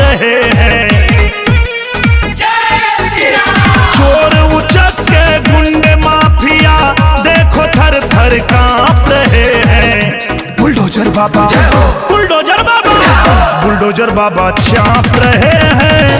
रहे हैं। चोर उचक्के गुंडे माफिया देखो थर थर कांप रहे हैं। बुलडोजर बाबा, बुलडोजर बाबा, बुलडोजर बाबा चाप रहे हैं।